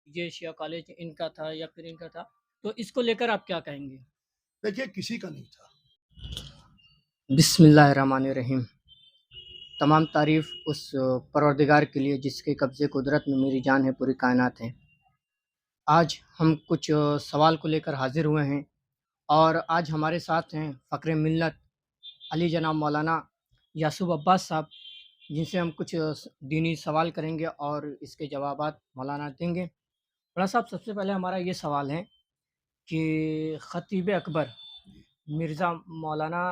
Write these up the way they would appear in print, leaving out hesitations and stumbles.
ये शिया कॉलेज इनका था या फिर इनका था, तो इसको लेकर आप क्या कहेंगे? देखिए, किसी का नहीं था। बिस्मिल्लाहिर्रहमानिर्रहीम। तमाम तारीफ़ उस परवरदिगार के लिए जिसके कब्ज़े कुदरत में मेरी जान है, पूरी कायनात है। आज हम कुछ सवाल को लेकर हाज़िर हुए हैं और आज हमारे साथ हैं फ़ख्र मिल्लत अली जनाब मौलाना यासूब अब्बास साहब, जिनसे हम कुछ दीनी सवाल करेंगे और इसके जवाबात मौलाना देंगे। मौलाना साहब, सबसे पहले हमारा ये सवाल है कि ख़तीब अकबर जी। मिर्ज़ा मौलाना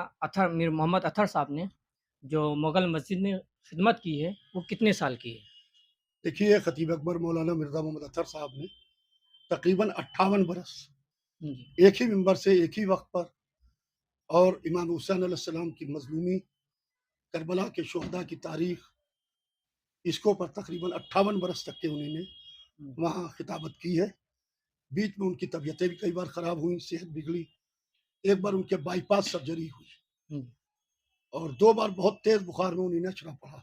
मीर मोहम्मद अतहर साहब ने जो मुग़ल मस्जिद में खिदमत की है, वो कितने साल की है? देखिए, खतीब अकबर मौलाना मिर्ज़ा मोहम्मद अतहर साहब ने तकरीबन 58 बरस जी, एक ही मिंबर से एक ही वक़्त पर और इमाम हुसैन अलैहिस्सलाम की मज़लूमी, करबला के शुहदा की तारीख़, इसको पर तकरीबन 58 बरस तक के उन्होंने हुँ, वहाँ खिताबत की है। बीच में उनकी तबीयतें भी कई बार ख़राब हुई, सेहत बिगड़ी। एक बार हुँ, उनके बाईपास सर्जरी हुई हुँ, और 2 बार बहुत तेज़ बुखार में उन्होंने अचरा पड़ा।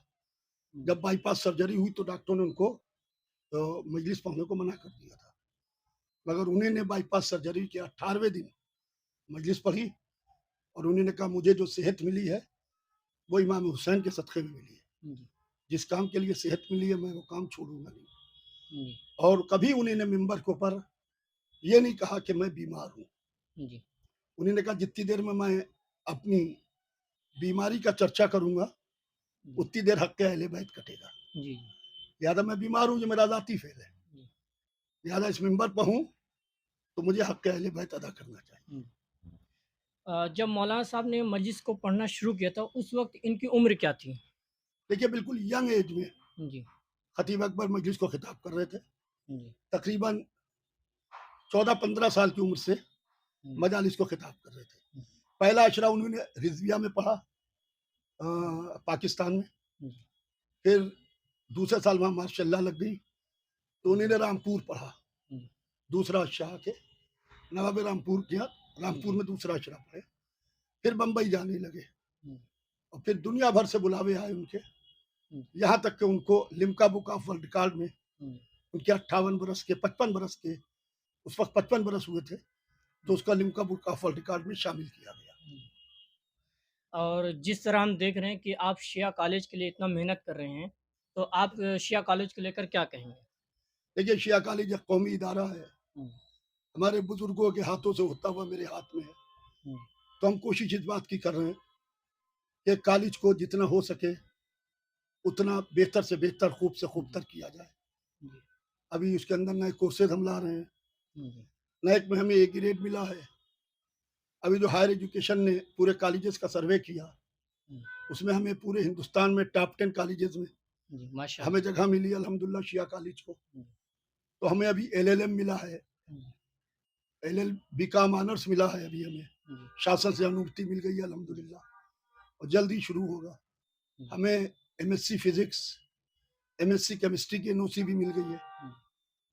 हुँ, जब बाईपास सर्जरी हुई तो डॉक्टरों ने उनको मजलिस पढ़ने को मना कर दिया था। मगर उन्होंने बाईपास सर्जरी के 18वें दिन मजलिस पढ़ी और उन्होंने कहा, मुझे जो सेहत मिली है वो इमाम हुसैन के सदक़े में मिली है। जी, जिस काम के लिए सेहत मिली है मैं वो काम छोड़ूँगा नहीं। जी, और कभी उन्होंने मिंबर के ऊपर ये नहीं कहा कि मैं बीमार हूँ। जी, उन्होंने कहा, जितनी देर में मैं अपनी बीमारी का चर्चा करूँगा, जी, उतनी देर हक़ अहले बैत कटेगा। जी, लिहाज़ा मैं बीमार हूँ, ये मेरा ज़ाती फ़ेल है। जी, लिहाज़ा इस मिंबर पर हूँ तो मुझे हक़ अहले बैत अदा करना चाहिए। हुँ। जब मौलाना साहब ने मजलिस को पढ़ना शुरू किया था, उस वक़्त इनकी उम्र क्या थी? देखिए, बिल्कुल यंग एज में जी, खतीब अकबर मजलिस को खिताब कर रहे थे। जी, तकरीबन 14-15 साल की उम्र से हुँ, मजालिस को खिताब कर रहे थे। हुँ, पहला अशरा उन्होंने रिज़विया में पढ़ा, हुँ, पाकिस्तान में। जी, फिर दूसरे साल वहाँ माशाअल्लाह लग गई, तो जी, उन्होंने रामपुर पढ़ा। जी, दूसरा शाह के नवाब रामपुर किया, रामपुर जी, में दूसरा अशरा पढ़े। फिर बम्बई जाने लगे हुँ, और फिर दुनिया भर से बुलावे आए उनके, हुँ, यहाँ तक कि उनको Limca book of world record में हुँ, उनके 58 बरस के 55 बरस के, उस वक़्त 55 बरस हुए थे, तो हुँ, उसका Limca book of world record में शामिल किया गया। हुँ। और जिस तरह हम देख रहे हैं कि आप शिया कॉलेज के लिए इतना मेहनत कर रहे हैं, तो आप शिया कॉलेज को लेकर क्या कहेंगे? देखिए, शिया कॉलेज एक कौमी इदारा है, हुँ, हमारे बुज़ुर्गों के हाथों से होता हुआ मेरे हाथ में है। हुँ, तो हम कोशिश इस बात की कर रहे हैं कि कॉलेज को जितना हो सके उतना बेहतर से बेहतर, खूब से जी, खूबतर किया जाए। जी, अभी उसके अंदर नए कोर्सेज़ हम ला रहे हैं, जी, नए में हमें ए ग्रेड मिला है। अभी जो हायर एजुकेशन ने पूरे कॉलेजेस का सर्वे किया, हुँ, उसमें हमें पूरे हिंदुस्तान में टॉप 10 कॉलेजेस में जी, हमें माशाअल्लाह। जगह मिली अल्हम्दुलिल्लाह शिया कॉलेज को। हुँ, तो हमें अभी एलएलएम मिला है, हुँ, एलएलबी का ऑनर्स मिला है अभी हमें, जी, शासन से अनुमति मिल गई है अल्हम्दुलिल्लाह और जल्द ही शुरू होगा। जी, हमें एमएससी फिज़िक्स, एमएससी केमिस्ट्री की एनओसी भी मिल गई है। हुँ,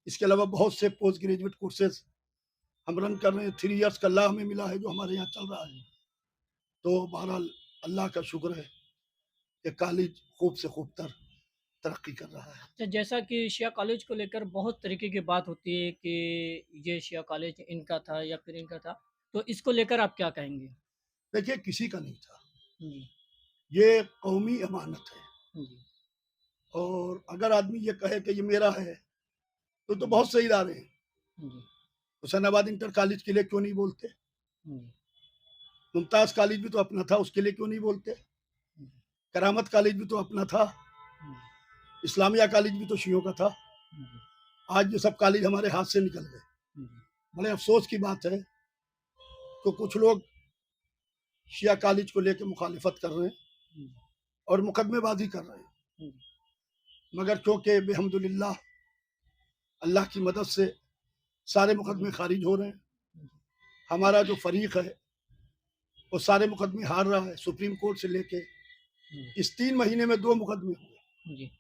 इसके अलावा बहुत से पोस्ट ग्रेजुएट कोर्सेज़ हम रन कर रहे हैं। 3 इयर्स का लॉ हमें मिला है जो हमारे यहाँ चल रहा है। जी। तो बहरहाल अल्लाह का शुक्र है कि कॉलेज खूब से खूबतर तरक्की कर रहा है। अच्छा, जैसा कि शिया कॉलेज को लेकर बहुत तरीके की बात होती है कि ये शिया कॉलेज इनका था या फिर इनका था, तो इसको लेकर आप क्या कहेंगे? देखिए, किसी का नहीं था, जी, ये कौमी अमानत है जी, और अगर आदमी ये कहे कि ये मेरा है, तो जी, बहुत सही इदारे हैं। जी, हुसैनाबाद इंटर कॉलेज के लिए क्यों नहीं बोलते? जी, मुमताज़ कॉलेज भी तो अपना था, उसके लिए क्यों नहीं बोलते? जी, करामत कॉलेज भी तो अपना था, जी, इस्लामिया कॉलेज भी तो शियों का था। जी, आज ये सब कॉलेज हमारे हाथ से निकल गए। जी, बड़े अफ़सोस की बात है, तो कुछ लोग शिया कॉलेज को लेके मुखालिफत कर रहे हैं जी, और मुकदमेबाज़ी कर रहे हैं। जी, मगर चूँकि बेहम्दुलिल्लाह अल्लाह की मदद से सारे जी, मुकदमे खारिज हो रहे हैं। जी, हमारा जो फ़रीक है, वो सारे मुकदमे हार रहा है, सुप्रीम कोर्ट से लेके जी, इस 3 महीने में 2 मुकदमे हुए। जी,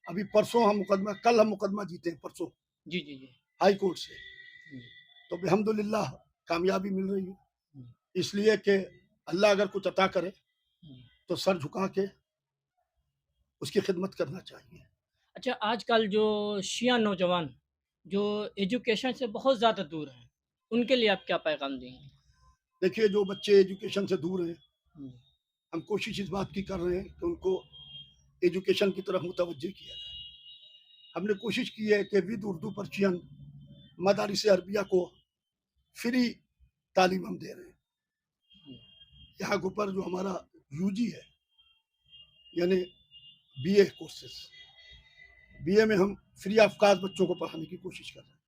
अभी परसों हम मुकदमा कल हम मुकदमा जीते हैं परसों, जी, जी, जी, हाई कोर्ट से। जी, तो बेहम्दुलिल्लाह कामयाबी मिल रही है। जी, इसलिए कि अल्लाह अगर कुछ अता करे, जी। तो सर झुका के उसकी खिदमत करना चाहिए। अच्छा, आजकल जो शिया नौजवान जो एजुकेशन से बहुत ज़्यादा दूर हैं, उनके लिए आप क्या पैगाम देंगे? देखिए, जो बच्चे एजुकेशन से दूर हैं, हुँ, हम कोशिश इस बात की कर रहे हैं कि उनको एजुकेशन की तरफ मुतवज्जे किया जाए। हमने कोशिश की है कि विद उर्दू पर्चियन मदारिस अरबिया को फ्री तालीम हम दे रहे हैं। हुँ, यहाँ के ऊपर जो हमारा यूजी है, यानी बीए कोर्सेस, बीए में हम फ्री ऑफ कॉस्ट बच्चों को पढ़ाने की कोशिश कर रहे हैं।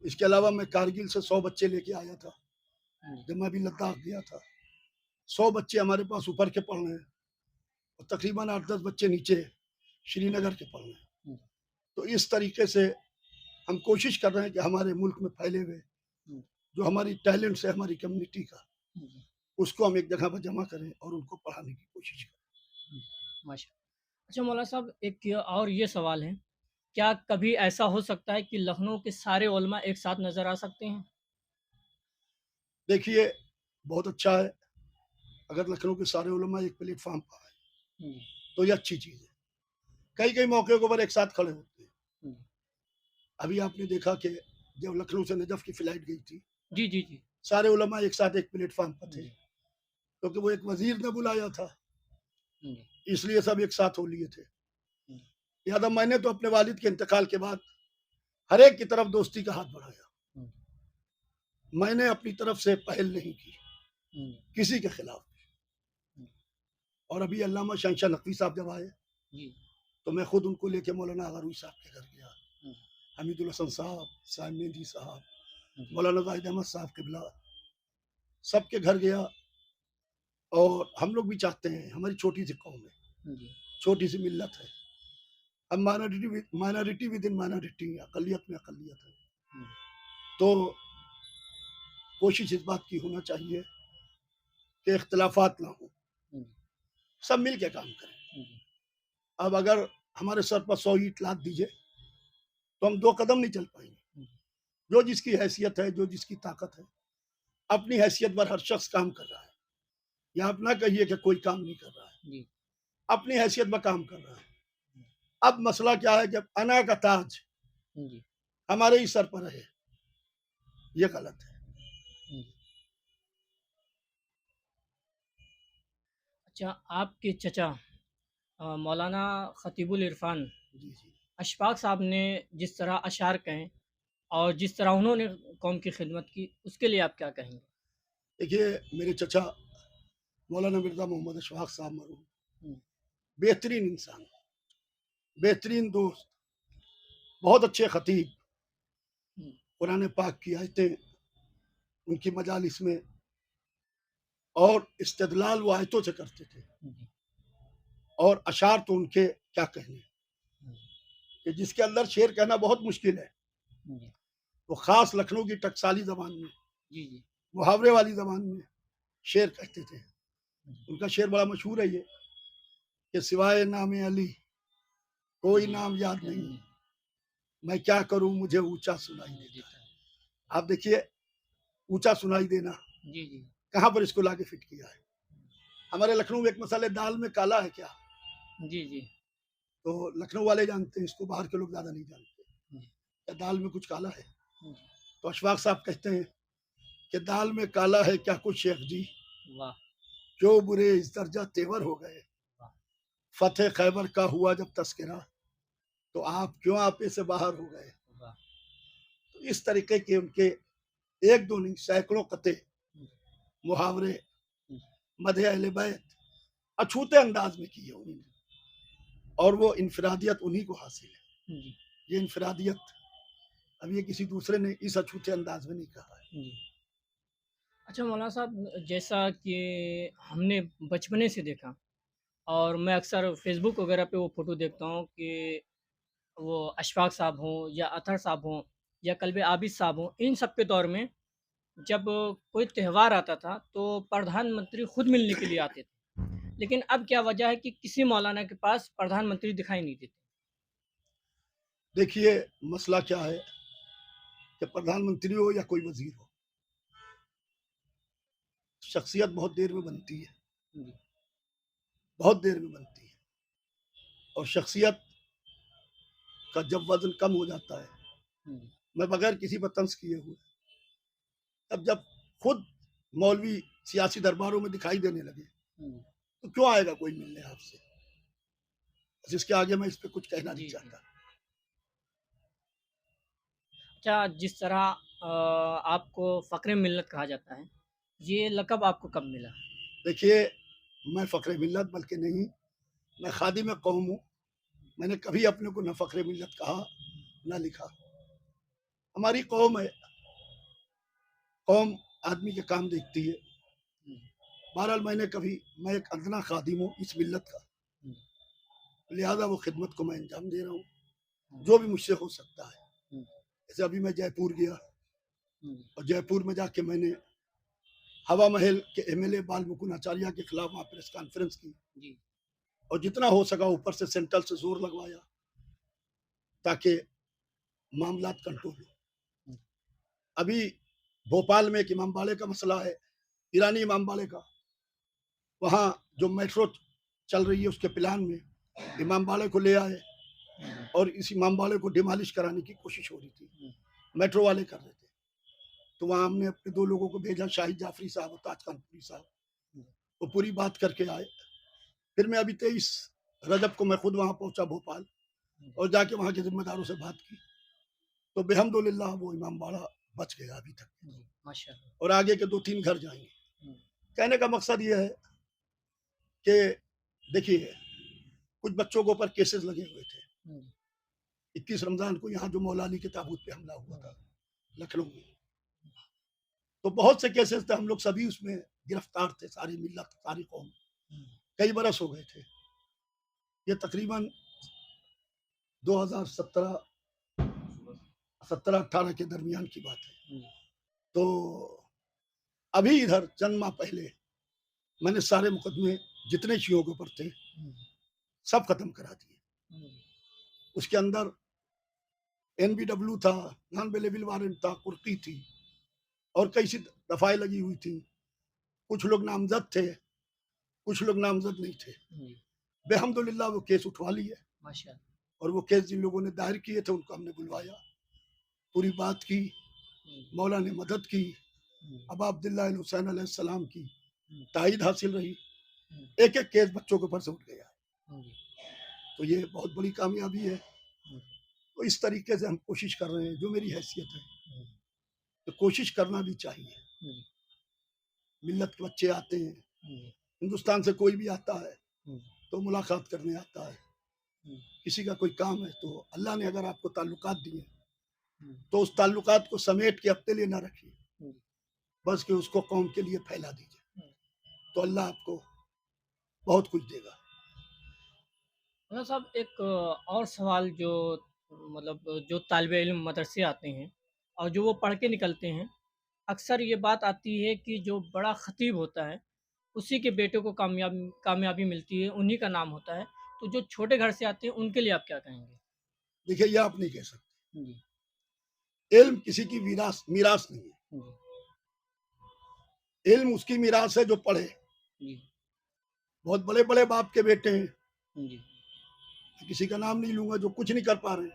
इसके अलावा मैं कारगिल से 100 बच्चे लेके आया था, हुँ, जब मैं अभी लद्दाख गया था। 100 बच्चे हमारे पास ऊपर के पढ़ रहे हैं और तकरीबन 8-10 बच्चे नीचे श्रीनगर के पढ़ रहे हैं। हुँ, तो इस तरीके से हम कोशिश कर रहे हैं कि हमारे मुल्क में फैले हुए हुँ, जो हमारी टैलेंट्स है हमारी कम्युनिटी का, जी, उसको हम एक जगह पर जमा करें और उनको पढ़ाने की कोशिश करें। हुँ, माशा अच्छा मौलाना साहब एक और ये सवाल है, क्या कभी ऐसा हो सकता है कि लखनऊ के सारे उलमा एक साथ नज़र आ सकते हैं? देखिए, बहुत अच्छा है अगर लखनऊ के सारे उलमा एक प्लेटफॉर्म पर आए, जी, तो ये अच्छी चीज़ है। कई-कई मौके के ऊपर एक साथ खड़े होते हैं। जी, अभी आपने देखा कि जब लखनऊ से नजफ़ की फ़्लाइट गई थी, जी, जी, जी, सारे उलमा एक साथ एक प्लेटफॉर्म पर थे, जी, क्योंकि वो एक वज़ीर ने बुलाया था, जी, इसलिए सब एक साथ हो लिए थे। जी, लिहाज़ा मैंने तो अपने वालिद के इंतकाल के बाद हर एक की तरफ दोस्ती का हाथ बढ़ाया। हुँ, मैंने अपनी तरफ से पहल नहीं की, हुँ, किसी के खिलाफ। हुँ, और अभी अल्लामा शहनशाह नकवी साहब जब आए, जी, तो मैं खुद उनको लेके मौलाना अगरूई साहब के घर गया, हुँ, हमीदुल हसन साहब, साहिब मेहदी साहब, जी, मौलाना जाहिद अहमद साहब किबला, सबके घर गया। और हम लोग भी चाहते हैं, हमारी छोटी सी कौम है, जी, छोटी सी मिल्लत है, हम माइनॉरिटी विद इन माइनॉरिटी, अकलियत में अकलियत है। हुँ, तो कोशिश इस बात की होना चाहिए कि इख्तलाफात ना हो, हुँ, सब मिल के काम करें। जी, अब अगर हमारे सर पर 100 ईंट लाद दीजिए, तो हम 2 कदम नहीं चल पाएंगे। जी, जो जिसकी हैसियत है, जो जिसकी ताकत है, अपनी हैसियत पर हर शख्स काम कर रहा है। या आप ना कहिए कि कोई काम नहीं कर रहा है, जी, अपनी हैसियत पर काम कर रहा है। अब मसला क्या है, जब अना का ताज जी, हमारे ही सर पर रहे, ये गलत है। जी। अच्छा आपके चचा मौलाना खतीबुल इरफ़ान जी, जी। अशफाक साहब ने जिस तरह अशार कहें और जिस तरह उन्होंने कौम की खिदमत की, उसके लिए आप क्या कहेंगे? देखिए, मेरे चचा मौलाना मिर्ज़ा मोहम्मद अशफाक साहब मरहूम, हुँ, बेहतरीन इंसान, बेहतरीन दोस्त, बहुत अच्छे खतीब, हुँ, कुरान पाक की आयतें उनकी मजालिस में और इस्तेदलाल वो आयतों से करते थे। जी, और अशार तो उनके क्या कहने, जी, कि जिसके अंदर शेर कहना बहुत मुश्किल है, जी, वो ख़ास लखनऊ की टकसाली ज़बान में, जी, जी, मुहावरे वाली ज़बान में शेर कहते थे। जी, उनका शेर बड़ा मशहूर है ये, कि सिवाय नाम अली कोई जी, नाम याद याद नहीं, नहीं मैं क्या करूँ मुझे ऊँचा सुनाई देता देता है। है। आप देखिए, ऊँचा सुनाई देना, जी, जी, कहाँ पर इसको लाके फिट किया है। हमारे लखनऊ में एक मसाला है, दाल में काला है क्या? जी, जी, तो लखनऊ वाले जानते हैं इसको, बाहर के लोग ज़्यादा नहीं जानते। जी, क्या दाल में कुछ काला है? जी, तो अशफाक साहब कहते हैं कि दाल में काला है क्या कुछ शेख जी, वाह! क्यों बुरे इस दर्जा तेवर हो गए। वाह! फतेह खैबर का हुआ जब तस्करा, तो आप क्यों आपे से बाहर हो गए। वाह! तो इस तरीके के उनके एक दो नहीं सैकड़ों कते, जी, मुहावरे, जी, मदह अहले बैत अछूते अंदाज में किए उन्होंने। और वो इनफरादियत उन्हीं को हासिल है। जी, ये इनफरादियत अब ये किसी दूसरे ने इस अछूते अंदाज में नहीं कहा है। जी। अच्छा मौलाना साहब जैसा कि हमने बचपने से देखा और मैं अक्सर फ़ेसबुक वगैरह पे वो फ़ोटो देखता हूँ कि वो अशफ़ाक साहब हों या अतहर साहब हों या कल्बे आबिद साहब हों, इन सब के दौर में जब कोई त्योहार आता था, तो प्रधानमंत्री खुद मिलने के लिए आते थे। लेकिन अब क्या वजह है कि किसी मौलाना के पास प्रधानमंत्री दिखाई नहीं देते? देखिए, मसला क्या है कि प्रधानमंत्री हो या कोई वजीर हो, शख्सियत बहुत देर में बनती है, जी, बहुत देर में बनती है। और शख्सियत का जब वजन कम हो जाता है, जी, मैं बगैर किसी पर तंज किए हुए। अब जब खुद मौलवी सियासी दरबारों में दिखाई देने लगे तो क्यों आएगा कोई मिलने आपसे। बस इसके आगे मैं इस पे कुछ कहना नहीं जी, जी। चाहता। अच्छा, जिस तरह आपको फ़क्र मिल्लत कहा जाता है, ये लक़ब आपको कब मिला? देखिए, मैं फ़ख्र मिल्लत बल्कि नहीं, मैं खादिम कौम हूँ। मैंने कभी अपने को न फ़ख्र मिल्लत कहा, न लिखा। हमारी कौम है, कौम आदमी के काम देखती है। बहरहाल मैं एक अदना खादिम हूँ इस मिल्लत का, लिहाज़ा वो खिदमत को मैं अंजाम दे रहा हूँ, जो भी मुझसे हो सकता है। जैसे अभी मैं जयपुर गया और जयपुर में जाके मैंने हवा महल के एमएलए बाल मुकुंद आचार्य के खिलाफ वहाँ प्रेस कॉन्फ्रेंस की जी। और जितना हो सका ऊपर से सेंट्रल से जोर लगवाया ताकि मामला कंट्रोल हो। अभी भोपाल में एक इमामबाड़े का मसला है, ईरानी इमामबाड़े का। वहाँ जो मेट्रो चल रही है उसके प्लान में इमामबाड़े को ले आए और इस इमामबाड़े को डिमॉलिश कराने की कोशिश हो रही थी, मेट्रो वाले कर रहे थे। तो वहाँ हमने अपने 2 लोगों को भेजा, शाहिद जाफरी साहब और ताज कानपुरी साहब। वो पूरी बात करके आए। फिर मैं अभी 23 रजब को मैं खुद वहाँ पहुँचा भोपाल और जाके वहाँ के जिम्मेदारों से बात की। तो बेहम्दुलिल्लाह वो इमामबाड़ा बच गया अभी तक, माशाअल्लाह। और आगे के 2-3 घर जाएंगे। कहने का मकसद ये है कि देखिए, कुछ बच्चों के ऊपर केसेस लगे हुए थे। 21 रमजान को यहाँ जो मौला अली के ताबूत पे हमला हुआ था लखनऊ में, तो बहुत से केसेस थे, हम लोग सभी उसमें गिरफ्तार थे, सारी मिल्लत, सारी कौम। कई बरस हो गए थे। ये तकरीबन 2017 17-18 के दरमियान की बात है। तो अभी इधर चंद माह पहले मैंने सारे मुकदमे जितने शियों के ऊपर थे सब खत्म करा दिए। उसके अंदर NBW था, नॉन अवेलेबल वारंट था, कुर्की थी और कई सी दफाएं लगी हुई थी। कुछ लोग नामजद थे, कुछ लोग नामजद नहीं थे। बेहम्दुलिल्लाह वो केस उठवा लिए और वो केस जिन लोगों ने दायर किए थे उनको हमने बुलवाया, पूरी बात की, मौला ने मदद की, अब अब्दुल्लाह हुसैन अलैहिस्सलाम की तायद हासिल रही। एक एक केस बच्चों के ऊपर से उठ गया। तो ये बहुत बड़ी कामयाबी है। तो इस तरीके से हम कोशिश कर रहे हैं, जो मेरी हैसियत है तो कोशिश करना भी चाहिए। मिल्लत के बच्चे आते हैं, हिंदुस्तान से कोई भी आता है तो मुलाकात करने आता है। किसी का कोई काम है तो अल्लाह ने अगर आपको ताल्लुकात दिए तो उस ताल्लुकात को समेट के अपने लिए ना रखिए, बस कि उसको कौम के लिए फैला दीजिए, तो अल्लाह आपको बहुत कुछ देगा। मतलब साहब, एक और सवाल जो मतलब जो तालिबे इल्म मदरसे आते हैं और जो वो पढ़ के निकलते हैं, अक्सर ये बात आती है कि जो बड़ा ख़तीब होता है, उसी के बेटे को कामयाबी मिलती है, उन्हीं का नाम होता है। तो जो छोटे घर से आते हैं, उनके लिए आप क्या कहेंगे? देखिए, ये आप नहीं कह सकते। जी, इल्म किसी की मीरास नहीं है। जी, इल्म उसकी मीरास है जो पढ़े। जी, बहुत बड़े बड़े बाप के बेटे हैं, जी, किसी का नाम नहीं लूंगा, जो कुछ नहीं कर पा रहे जी,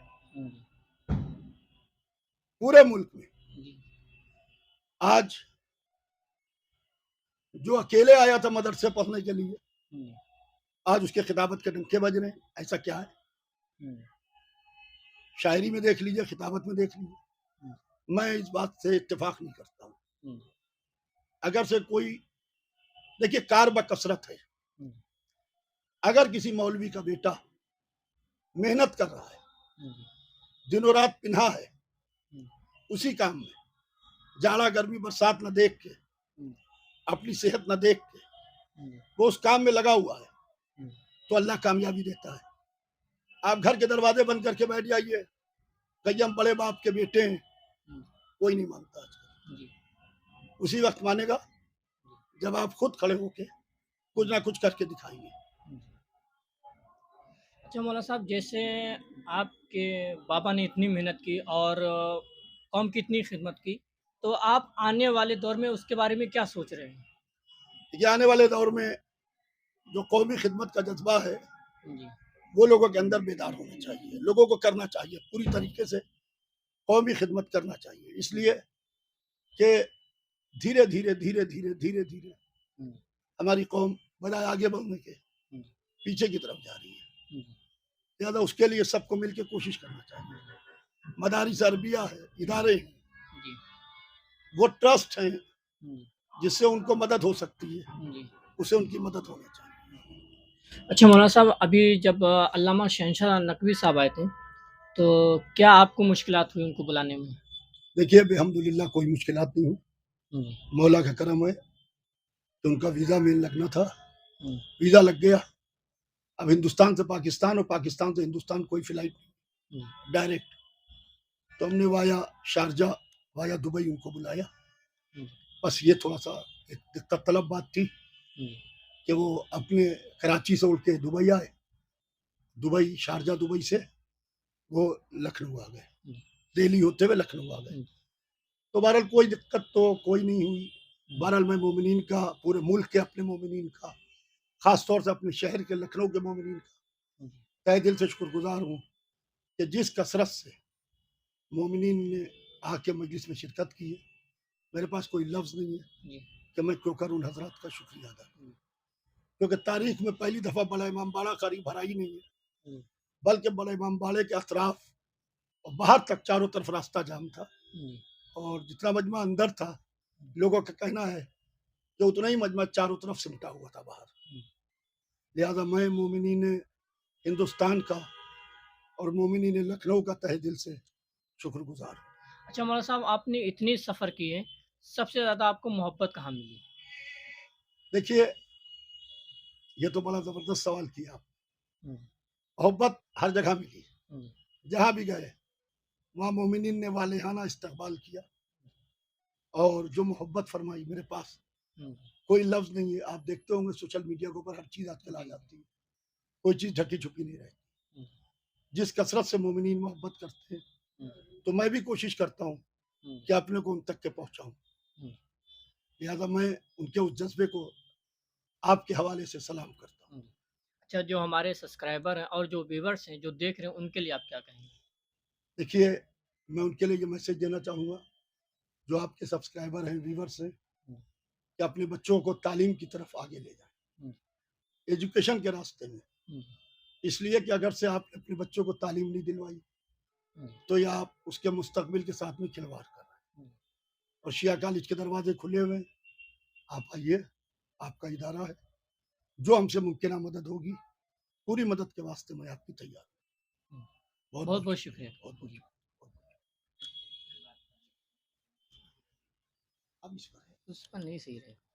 पूरे मुल्क में। जी, आज जो अकेले आया था मदरसे पढ़ने के लिए, जी, आज उसके खिताबत के डंके बज रहे हैं। ऐसा क्या है? जी, शायरी में देख लीजिए, खिताबत में देख लीजिए। मैं इस बात से इत्तेफाक नहीं करता हूँ। जी, अगर से कोई, देखिए, कार बकसरत है। अगर किसी मौलवी का बेटा मेहनत कर रहा है, दिनों रात पिन्हा है उसी काम में, जाड़ा गर्मी बरसात न देख के, अपनी सेहत न देख के वो उस काम में लगा हुआ है, तो अल्लाह कामयाबी देता है। आप घर के दरवाजे बंद करके बैठ जाइए, कई हम बड़े बाप के बेटे हैं, कोई नहीं मानता आजकल। उसी वक्त मानेगा जब आप खुद खड़े होके कुछ ना कुछ करके दिखाएंगे। अच्छा मौलाना साहब, जैसे आपके बाबा ने इतनी मेहनत की और कौम की इतनी खिदमत की, तो आप आने वाले दौर में उसके बारे में क्या सोच रहे हैं? ये आने वाले दौर में जो कौमी खिदमत का जज्बा है जी, वो लोगों के अंदर बेदार होना चाहिए, लोगों को करना चाहिए पूरी तरीके से। कौमी खिदमत करना चाहिए, इसलिए कि धीरे धीरे धीरे धीरे धीरे धीरे हमारी कौम बजाय आगे बढ़ने के पीछे की तरफ जा रही है। लिहाजा उसके लिए सबको मिलकर कोशिश करना चाहिए। मदारिस अरबिया है, इदारे हैं, वो ट्रस्ट हैं जिससे उनको मदद हो सकती है, उसे उनकी मदद होनी चाहिए। अच्छा मौलाना साहब, अभी जब अल्लामा शहनशाह नकवी साहब आए थे, तो क्या आपको मुश्किलात हुई उनको बुलाने में? देखिए, अल्हम्दुलिल्लाह कोई मुश्किलात नहीं हुई, मौला का करम है। तो उनका वीज़ा मेल लगना था, वीज़ा लग गया। अब हिंदुस्तान से पाकिस्तान और पाकिस्तान से हिंदुस्तान कोई फ्लाइट डायरेक्ट, तो हमने वाया शारजा वाया दुबई उनको बुलाया। बस ये थोड़ा सा एक दिक्कत तलब बात थी कि वो अपने कराची से उड़ के दुबई आए, दुबई शारजा दुबई से वो लखनऊ आ गए, दिल्ली होते हुए लखनऊ आ गए। तो बहरहाल कोई दिक्कत तो कोई नहीं हुई। बहरहाल मैं मोमिनीन का, पूरे मुल्क के अपने मोमिनीन का, ख़ास तौर से अपने शहर के लखनऊ के मोमिनीन का तहे दिल से शुक्रगुज़ार हूँ कि जिस कसरत से मोमिनीन ने आके मजलिस में शिरकत की है, मेरे पास कोई लफ्ज़ नहीं है कि मैं क्यों करूँ उन हज़रात का शुक्रिया अदा करूँ, क्योंकि तारीख में पहली दफ़ा बड़ा इमाम बाड़ा करीब भरा ही नहीं है, बल्कि बड़ा इमाम बाड़े के अतराफ और बाहर तक चारों तरफ रास्ता जाम था, और जितना मजमा अंदर था, लोगों का कहना है कि उतना ही मजमा चारों तरफ सिमटा हुआ था बाहर। लिहाजा मैं मोमिनीन हिंदुस्तान का और मोमिनीन लखनऊ का तहे दिल से शुक्रगुजार हूँ। अच्छा मौलाना साहब, आपने इतनी सफ़र की है, सबसे ज़्यादा आपको मोहब्बत कहाँ मिली? देखिए, ये तो बड़ा ज़बरदस्त सवाल किया आप। मोहब्बत हर जगह मिली, जहाँ भी गए वहाँ मोमिनीन ने वालेहाना इस्तकबाल किया, और जो मोहब्बत फरमाई मेरे पास कोई लफ्ज़ नहीं है। आप देखते होंगे सोशल मीडिया के ऊपर हर चीज़ आजकल आ जाती है, कोई चीज़ ढकी छुपी नहीं रहती। जिस कसरत से मोमिनीन मोहब्बत करते हैं, तो मैं भी कोशिश करता हूँ कि अपने को उन तक के पहुँचाऊँ। लिहाजा मैं उनके उस जज्बे को आपके हवाले से सलाम करता हूँ। अच्छा, जो हमारे सब्सक्राइबर हैं और जो व्यूअर्स हैं, जो देख रहे हैं, उनके लिए आप क्या कहेंगे? देखिए, मैं उनके लिए ये मैसेज देना चाहूँगा, जो आपके सब्सक्राइबर हैं, व्यूअर्स हैं, कि अपने बच्चों को तालीम की तरफ आगे ले जाएँ, एजुकेशन के रास्ते में। इसलिए कि अगर से आपने अपने बच्चों को तालीम नहीं दिलवाई, तो ये आप उसके मुस्तकबिल के साथ में खिलवाड़ कर रहे हैं। और शिया कॉलेज के दरवाजे खुले हुए हैं, आप आइए, आपका इदारा है, जो हमसे मुमकिन मदद होगी, पूरी मदद के वास्ते मैं आपकी तैयार हूँ। बहुत बहुत बहुत शुक्रिया। बहुत बहुत अब इस पर उस पर नहीं सही रहेगा।